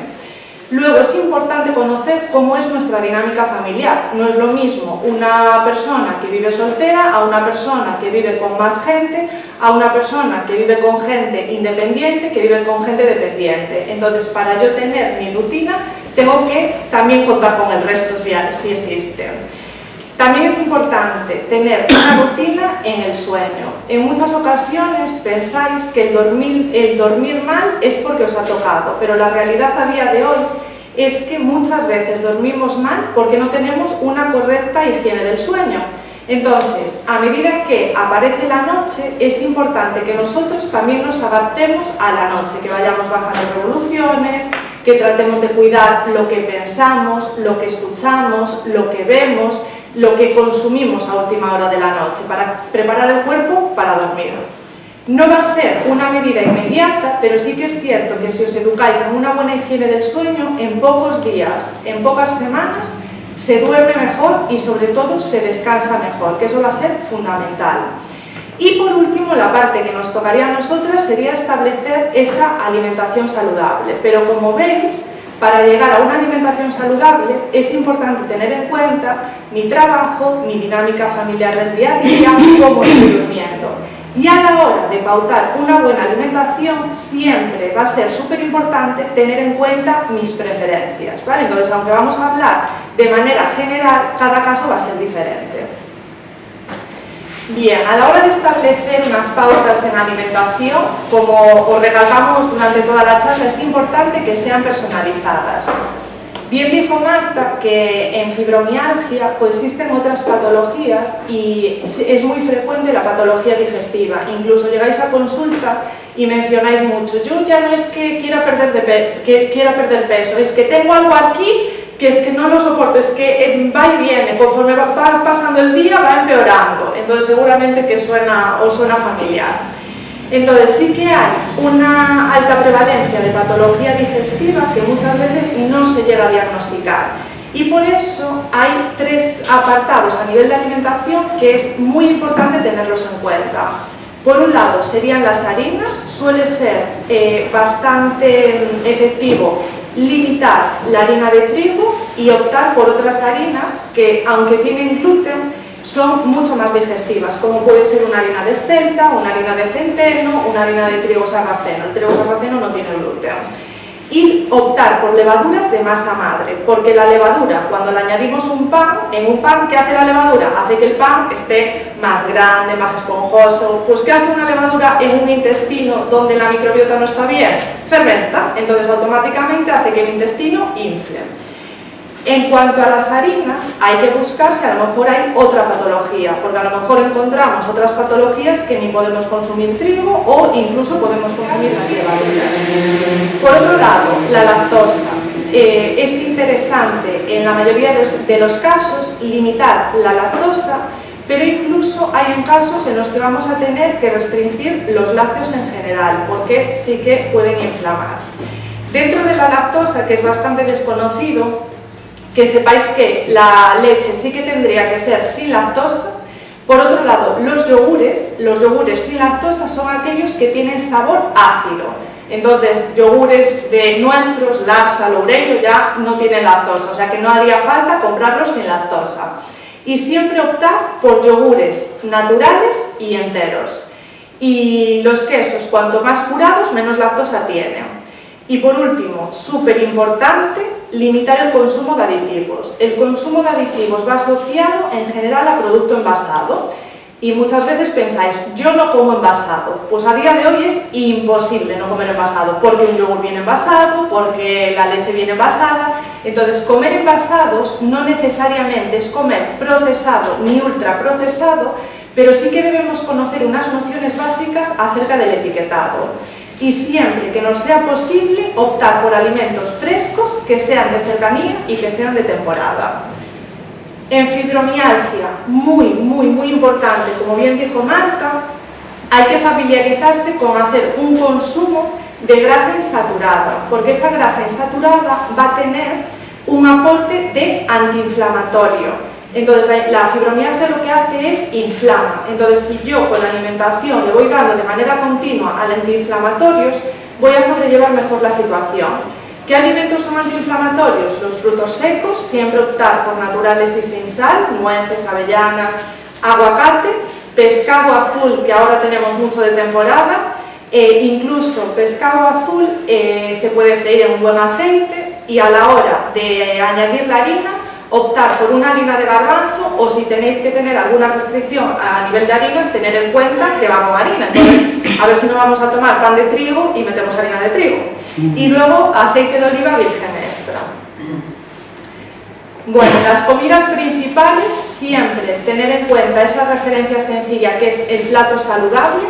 Luego es importante conocer cómo es nuestra dinámica familiar. No es lo mismo una persona que vive soltera a una persona que vive con más gente, a una persona que vive con gente independiente, que vive con gente dependiente. Entonces, para yo tener mi rutina, tengo que también contar con el resto si existe. También es importante tener una rutina en el sueño. En muchas ocasiones pensáis que el dormir mal es porque os ha tocado, pero la realidad a día de hoy es que muchas veces dormimos mal porque no tenemos una correcta higiene del sueño. Entonces, a medida que aparece la noche, es importante que nosotros también nos adaptemos a la noche, que vayamos bajando revoluciones, que tratemos de cuidar lo que pensamos, lo que escuchamos, lo que vemos, lo que consumimos a última hora de la noche, para preparar el cuerpo para dormir. No va a ser una medida inmediata, pero sí que es cierto que si os educáis en una buena higiene del sueño, en pocos días, en pocas semanas, se duerme mejor y sobre todo se descansa mejor, que eso va a ser fundamental. Y por último, la parte que nos tocaría a nosotras sería establecer esa alimentación saludable. Pero como veis, para llegar a una alimentación saludable es importante tener en cuenta mi trabajo, mi dinámica familiar del día a día, cómo estoy durmiendo. Y a la hora de pautar una buena alimentación, siempre va a ser súper importante tener en cuenta mis preferencias, ¿vale? Entonces, aunque vamos a hablar de manera general, cada caso va a ser diferente. Bien, a la hora de establecer unas pautas en alimentación, como os recalcamos durante toda la charla, es importante que sean personalizadas. Bien dijo Marta que en fibromialgia coexisten otras patologías y es muy frecuente la patología digestiva. Incluso llegáis a consulta y mencionáis mucho, yo ya no es que quiera perder peso, es que tengo algo aquí que es que no lo soporto, es que va y viene, conforme va pasando el día va empeorando. Entonces seguramente que os suena familiar. Entonces sí que hay una alta prevalencia de patología digestiva que muchas veces no se llega a diagnosticar. Y por eso hay 3 apartados a nivel de alimentación que es muy importante tenerlos en cuenta. Por un lado serían las harinas, suele ser bastante efectivo limitar la harina de trigo y optar por otras harinas que, aunque tienen gluten, son mucho más digestivas, como puede ser una harina de espelta, una harina de centeno, una harina de trigo sarraceno. El trigo sarraceno no tiene gluten. Y optar por levaduras de masa madre, porque la levadura, cuando le añadimos en un pan, ¿qué hace la levadura? Hace que el pan esté más grande, más esponjoso. Pues ¿qué hace una levadura en un intestino donde la microbiota no está bien? Fermenta, entonces automáticamente hace que el intestino infle. En cuanto a las harinas, hay que buscar si a lo mejor hay otra patología, porque a lo mejor encontramos otras patologías que ni podemos consumir trigo o incluso podemos consumir las levaduras. Por otro lado, la lactosa. Es interesante en la mayoría de los casos limitar la lactosa, pero incluso hay casos en los que vamos a tener que restringir los lácteos en general, porque sí que pueden inflamar. Dentro de la lactosa, que es bastante desconocido, que sepáis que la leche sí que tendría que ser sin lactosa. Por otro lado, los yogures sin lactosa son aquellos que tienen sabor ácido. Entonces, yogures de nuestros, Lacsa, Loureiro, ya no tienen lactosa, o sea que no haría falta comprarlos sin lactosa. Y siempre optar por yogures naturales y enteros. Y los quesos, cuanto más curados, menos lactosa tienen. Y por último, súper importante, limitar el consumo de aditivos. El consumo de aditivos va asociado en general a producto envasado y muchas veces pensáis, yo no como envasado. Pues a día de hoy es imposible no comer envasado, porque un yogur viene envasado, porque la leche viene envasada. Entonces, comer envasados no necesariamente es comer procesado ni ultraprocesado, pero sí que debemos conocer unas nociones básicas acerca del etiquetado. Y siempre que nos sea posible, optar por alimentos frescos que sean de cercanía y que sean de temporada. En fibromialgia, muy importante, como bien dijo Marta, hay que familiarizarse con hacer un consumo de grasa insaturada, porque esa grasa insaturada va a tener un aporte de antiinflamatorio. Entonces la fibromialgia lo que hace es inflama. Entonces si yo con la alimentación le voy dando de manera continua a antiinflamatorios, voy a sobrellevar mejor la situación. ¿Qué alimentos son antiinflamatorios? Los frutos secos, siempre optar por naturales y sin sal, nueces, avellanas, aguacate, pescado azul, que ahora tenemos mucho de temporada, incluso pescado azul se puede freír en un buen aceite y a la hora de añadir la harina, optar por una harina de garbanzo o si tenéis que tener alguna restricción a nivel de harinas, tener en cuenta que va con harina. Entonces, a ver si no vamos a tomar pan de trigo y metemos harina de trigo. Y luego aceite de oliva virgen extra. Bueno, las comidas principales, siempre tener en cuenta esa referencia sencilla que es el plato saludable.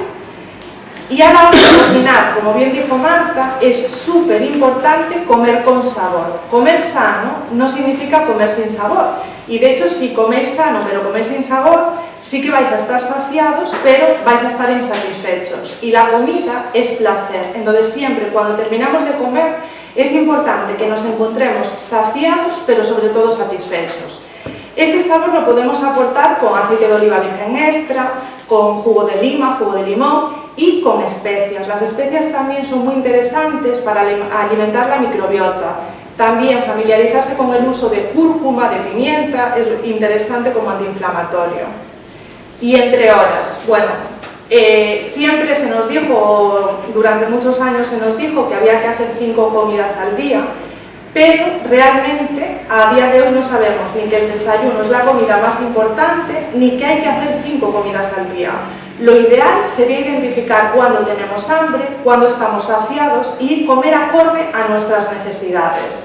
Y a la hora de cocinar, como bien dijo Marta, es súper importante comer con sabor. Comer sano no significa comer sin sabor. Y de hecho, si coméis sano pero coméis sin sabor, sí que vais a estar saciados, pero vais a estar insatisfechos. Y la comida es placer. Entonces, siempre cuando terminamos de comer, es importante que nos encontremos saciados, pero sobre todo satisfechos. Ese sabor lo podemos aportar con aceite de oliva virgen extra, con jugo de lima, jugo de limón y con especias. Las especias también son muy interesantes para alimentar la microbiota. También familiarizarse con el uso de cúrcuma, de pimienta, es interesante como antiinflamatorio. Y entre horas, bueno, siempre se nos dijo, durante muchos años se nos dijo que había que hacer 5 comidas al día, pero realmente a día de hoy no sabemos ni que el desayuno es la comida más importante, ni que hay que hacer 5 comidas al día. Lo ideal sería identificar cuándo tenemos hambre, cuándo estamos saciados y comer acorde a nuestras necesidades.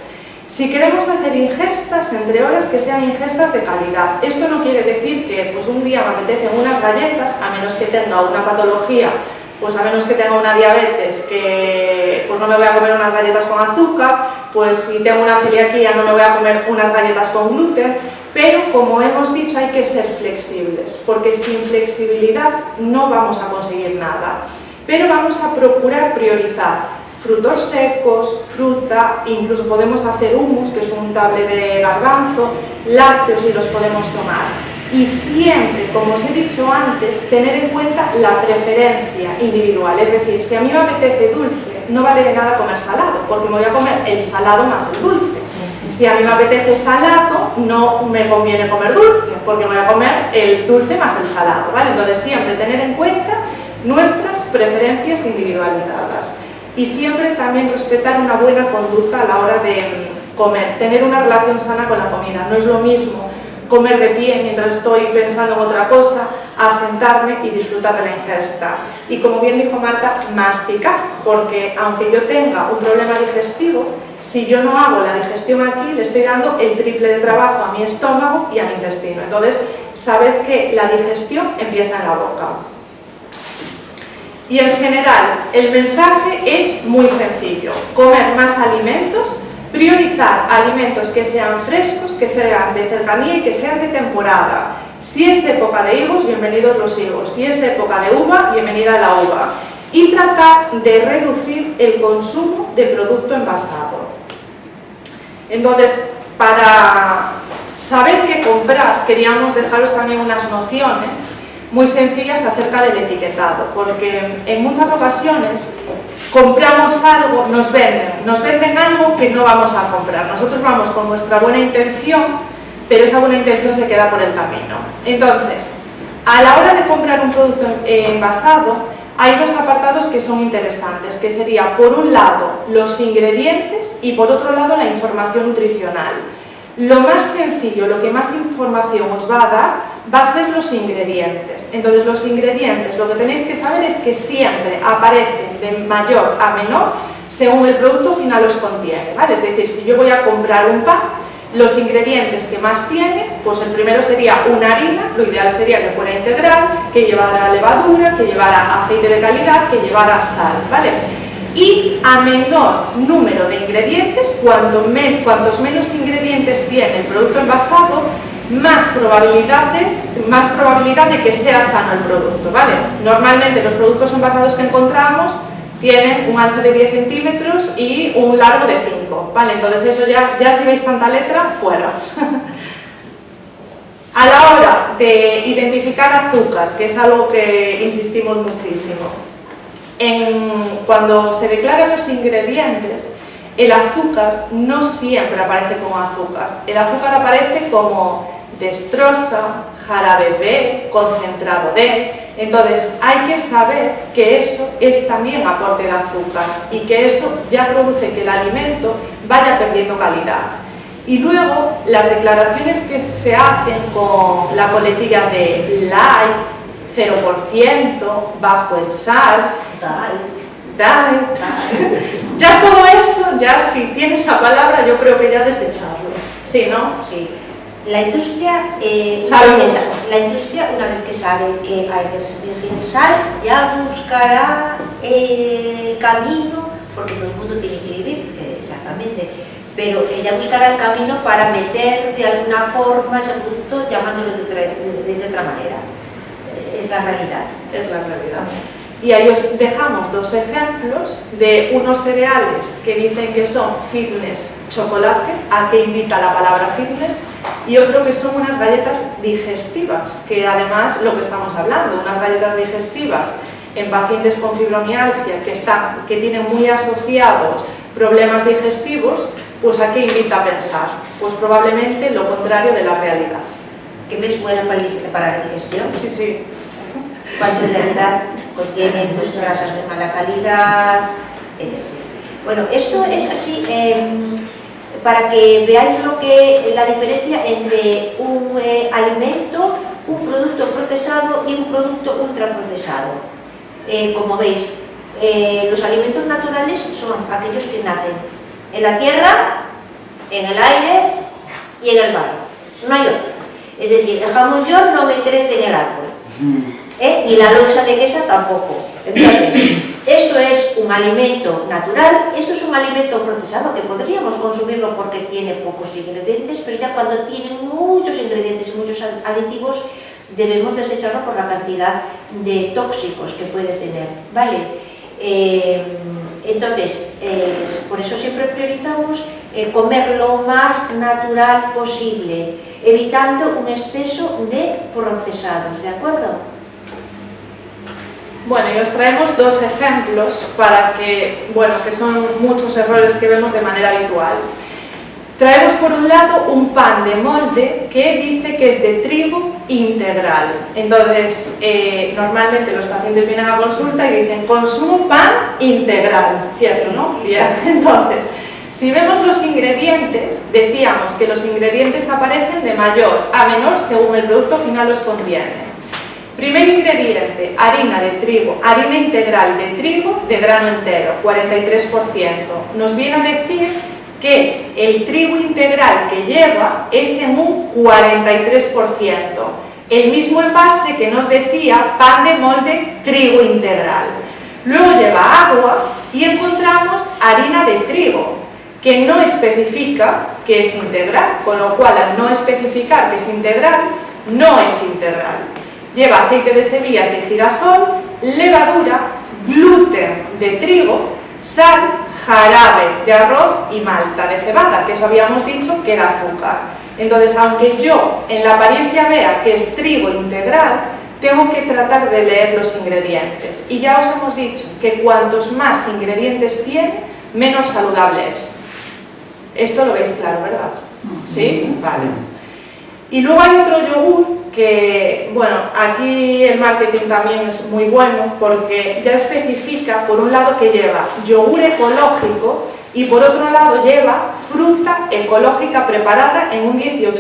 Si queremos hacer ingestas entre horas, que sean ingestas de calidad. Esto no quiere decir que pues, un día me apetecen unas galletas, a menos que tenga una patología, pues a menos que tenga una diabetes, que pues no me voy a comer unas galletas con azúcar, pues si tengo una celiaquía no me voy a comer unas galletas con gluten, pero como hemos dicho hay que ser flexibles, porque sin flexibilidad no vamos a conseguir nada, pero vamos a procurar priorizar frutos secos, fruta, incluso podemos hacer hummus, que es un untable de garbanzo, lácteos y los podemos tomar. Y siempre, como os he dicho antes, tener en cuenta la preferencia individual, es decir, si a mí me apetece dulce, no vale de nada comer salado, porque me voy a comer el salado más el dulce. Si a mí me apetece salado, no me conviene comer dulce, porque voy a comer el dulce más el salado, ¿vale? Entonces siempre tener en cuenta nuestras preferencias individualizadas. Y siempre también respetar una buena conducta a la hora de comer, tener una relación sana con la comida. No es lo mismo comer de pie mientras estoy pensando en otra cosa, a sentarme y disfrutar de la ingesta. Y como bien dijo Marta, masticar, porque aunque yo tenga un problema digestivo, si yo no hago la digestión aquí, le estoy dando el triple de trabajo a mi estómago y a mi intestino. Entonces, sabed que la digestión empieza en la boca. Y en general, el mensaje es muy sencillo: comer más alimentos, priorizar alimentos que sean frescos, que sean de cercanía y que sean de temporada. Si es época de higos, bienvenidos los higos. Si es época de uva, bienvenida la uva. Y tratar de reducir el consumo de producto envasado. Entonces, para saber qué comprar, queríamos dejaros también unas nociones muy sencillas acerca del etiquetado, porque en muchas ocasiones compramos algo, nos venden algo que no vamos a comprar. Nosotros vamos con nuestra buena intención, pero esa buena intención se queda por el camino. Entonces, a la hora de comprar un producto envasado, hay dos apartados que son interesantes, que sería, por un lado, los ingredientes y por otro lado, la información nutricional. Lo más sencillo, lo que más información os va a dar, va a ser los ingredientes. Entonces, los ingredientes, lo que tenéis que saber es que siempre aparecen de mayor a menor según el producto final os contiene, ¿vale? Es decir, si yo voy a comprar un pan, los ingredientes que más tiene, pues el primero sería una harina, lo ideal sería que fuera integral, que llevara levadura, que llevara aceite de calidad, que llevara sal, ¿vale? Y a menor número de ingredientes, cuantos menos ingredientes tiene el producto envasado, más probabilidad de que sea sano el producto, ¿vale? Normalmente los productos envasados que encontramos tienen un ancho de 10 centímetros y un largo de 5, ¿vale? Entonces eso ya si veis tanta letra, fuera. A la hora de identificar azúcar, que es algo que insistimos muchísimo, cuando se declaran los ingredientes, el azúcar no siempre aparece como azúcar. El azúcar aparece como destrosa, jarabe de, concentrado de. Entonces hay que saber que eso es también aporte de azúcar y que eso ya produce que el alimento vaya perdiendo calidad. Y luego las declaraciones que se hacen con la coletilla de light, 0%, bajo en sal, ya todo eso, ya si tiene esa palabra, yo creo que ya desecharlo. ¿Sí, no? Sí. La industria, una vez que sabe que hay que restringir sal, ya buscará el camino, porque todo el mundo tiene que vivir, exactamente, pero ella buscará el camino para meter de alguna forma ese producto llamándolo de otra manera. Es la realidad. Es la realidad. Y ahí os dejamos dos ejemplos de unos cereales que dicen que son fitness chocolate, a que invita la palabra fitness, y otro que son unas galletas digestivas, que además lo que estamos hablando, unas galletas digestivas en pacientes con fibromialgia que tienen muy asociados problemas digestivos, pues a qué invita a pensar, pues probablemente lo contrario de la realidad. ¿Que es buena para la digestión? Sí, sí. Cuando en realidad contienen pues, grasas de mala calidad, etc. Bueno, esto es así para que veáis la diferencia entre un alimento, un producto procesado y un producto ultraprocesado. Como veis, los alimentos naturales son aquellos que nacen en la tierra, en el aire y en el mar. No hay otro. Es decir, el jamón york no me crece en el árbol. Ni la loncha de queso tampoco. Entonces, esto es un alimento natural, esto es un alimento procesado que podríamos consumirlo porque tiene pocos ingredientes, pero ya cuando tiene muchos ingredientes, muchos aditivos, debemos desecharlo por la cantidad de tóxicos que puede tener, ¿vale? Entonces, por eso siempre priorizamos comer lo más natural posible, evitando un exceso de procesados, ¿de acuerdo? Bueno, y os traemos dos ejemplos para que, bueno, que son muchos errores que vemos de manera habitual. Traemos por un lado un pan de molde que dice que es de trigo integral. Entonces, normalmente los pacientes vienen a consulta y dicen, consumo pan integral, ¿cierto, no? Bien, entonces, si vemos los ingredientes, decíamos que los ingredientes aparecen de mayor a menor según el producto final los contiene. Primer ingrediente, harina de trigo, harina integral de trigo de grano entero, 43%. Nos viene a decir que el trigo integral que lleva es en un 43%. El mismo envase que nos decía pan de molde trigo integral. Luego lleva agua y encontramos harina de trigo, que no especifica que es integral, con lo cual al no especificar que es integral, no es integral. Lleva aceite de semillas de girasol, levadura, gluten de trigo, sal, jarabe de arroz y malta de cebada, que eso habíamos dicho que era azúcar. Entonces, aunque yo en la apariencia vea que es trigo integral, tengo que tratar de leer los ingredientes. Y ya os hemos dicho que cuantos más ingredientes tiene, menos saludable es. Esto lo veis claro, ¿verdad? ¿Sí? Vale. Y luego hay otro yogur que, bueno, aquí el marketing también es muy bueno porque ya especifica, por un lado, que lleva yogur ecológico y por otro lado lleva fruta ecológica preparada en un 18%.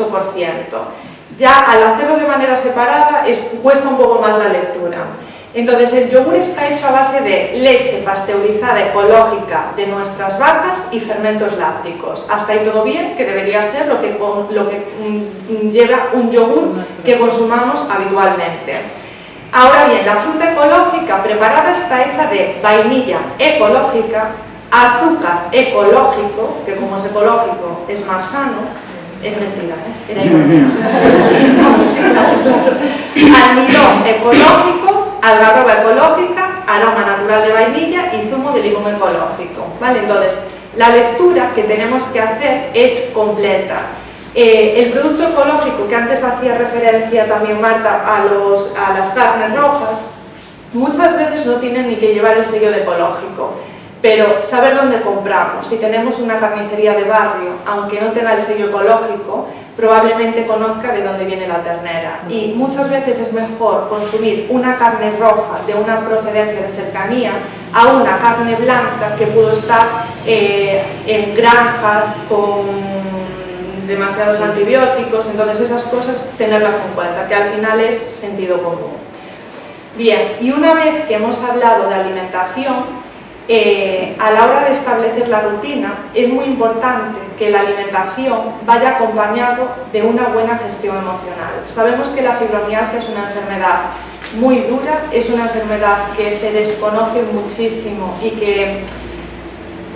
Ya al hacerlo de manera separada cuesta un poco más la lectura. Entonces el yogur está hecho a base de leche pasteurizada ecológica de nuestras vacas y fermentos lácticos. Hasta ahí todo bien, que debería ser lo que lleva un yogur que consumamos habitualmente. Ahora bien, la fruta ecológica preparada está hecha de vainilla ecológica, azúcar ecológico, que como es ecológico es más sano. Es mentira, ¿eh? Era ironía. Almidón ecológico, algarroba ecológica, aroma natural de vainilla y zumo de limón ecológico, ¿vale? Entonces, la lectura que tenemos que hacer es completa. El producto ecológico, que antes hacía referencia también Marta a las carnes rojas, muchas veces no tienen ni que llevar el sello de ecológico. Pero saber dónde compramos. Si tenemos una carnicería de barrio, aunque no tenga el sello ecológico, probablemente conozca de dónde viene la ternera. Y muchas veces es mejor consumir una carne roja de una procedencia de cercanía a una carne blanca que pudo estar en granjas con demasiados antibióticos. Entonces esas cosas tenerlas en cuenta, que al final es sentido común. Bien, y una vez que hemos hablado de alimentación, a la hora de establecer la rutina es muy importante que la alimentación vaya acompañado de una buena gestión emocional. Sabemos que la fibromialgia es una enfermedad muy dura, es una enfermedad que se desconoce muchísimo y que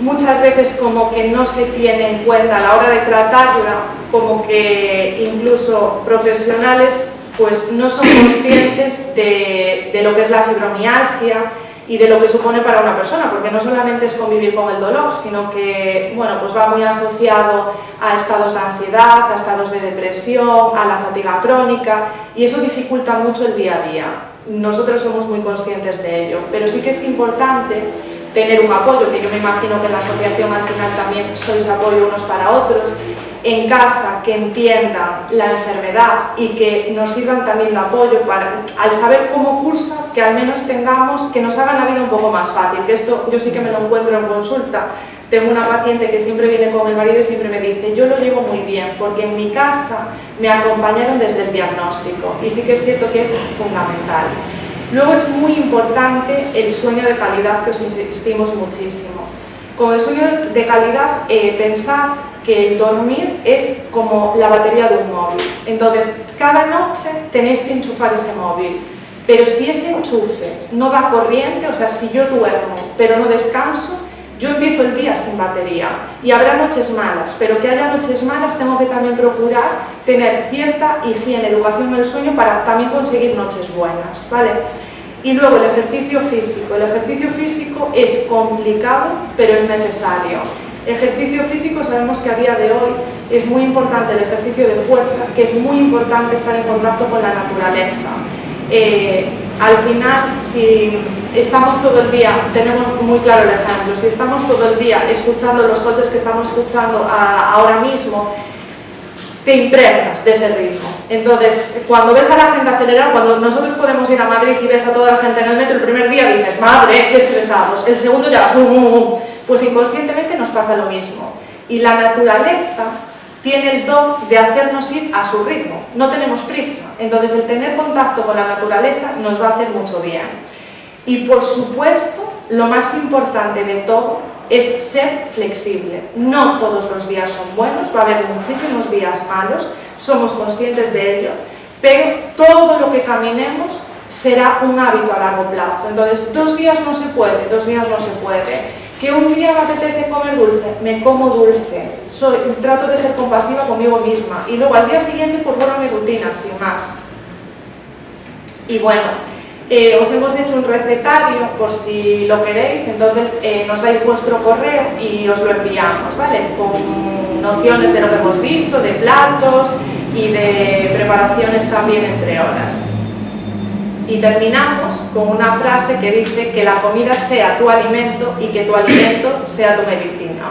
muchas veces como que no se tiene en cuenta a la hora de tratarla, como que incluso profesionales pues no son conscientes de lo que es la fibromialgia y de lo que supone para una persona, porque no solamente es convivir con el dolor, sino que bueno, pues va muy asociado a estados de ansiedad, a estados de depresión, a la fatiga crónica, y eso dificulta mucho el día a día. Nosotros somos muy conscientes de ello, pero sí que es importante tener un apoyo, que yo me imagino que en la asociación al final también sois apoyo unos para otros, en casa, que entiendan la enfermedad y que nos sirvan también de apoyo para, al saber cómo cursa, que al menos tengamos, que nos hagan la vida un poco más fácil, que esto yo sí que me lo encuentro en consulta. Tengo una paciente que siempre viene con el marido y siempre me dice, yo lo llevo muy bien, porque en mi casa me acompañaron desde el diagnóstico, y sí que es cierto que es fundamental. Luego es muy importante el sueño de calidad, que os insistimos muchísimo. Con el sueño de calidad, pensad que el dormir es como la batería de un móvil. Entonces, cada noche tenéis que enchufar ese móvil, pero si ese enchufe no da corriente, o sea, si yo duermo pero no descanso, yo empiezo el día sin batería, y habrá noches malas, pero que haya noches malas tengo que también procurar tener cierta higiene, educación en el sueño para también conseguir noches buenas, ¿vale? Y luego el ejercicio físico. El ejercicio físico es complicado, pero es necesario. Ejercicio físico, sabemos que a día de hoy es muy importante el ejercicio de fuerza, que es muy importante estar en contacto con la naturaleza. Al final, si estamos todo el día, tenemos muy claro el ejemplo, si estamos todo el día escuchando los coches que estamos escuchando ahora mismo, te impregnas de ese ritmo. Entonces, cuando ves a la gente acelerar, cuando nosotros podemos ir a Madrid y ves a toda la gente en el metro, el primer día dices, madre, qué estresados, el segundo ya vas, pues inconscientemente nos pasa lo mismo. Y la naturaleza tiene el don de hacernos ir a su ritmo, no tenemos prisa. Entonces, el tener contacto con la naturaleza nos va a hacer mucho bien. Y por supuesto, lo más importante de todo es ser flexible. No todos los días son buenos, va a haber muchísimos días malos, somos conscientes de ello, pero todo lo que caminemos será un hábito a largo plazo. Entonces, 2 días no se puede, 2 días no se puede. Que un día me apetece comer dulce, me como dulce, trato de ser compasiva conmigo misma, y luego al día siguiente pues vuelvo a mi rutina, sin más. Y bueno, os hemos hecho un recetario por si lo queréis, entonces nos dais vuestro correo y os lo enviamos, ¿vale? Con nociones de lo que hemos dicho, de platos y de preparaciones también entre horas. Y terminamos con una frase que dice que la comida sea tu alimento y que tu alimento sea tu medicina.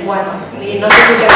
Bueno, y no sé si te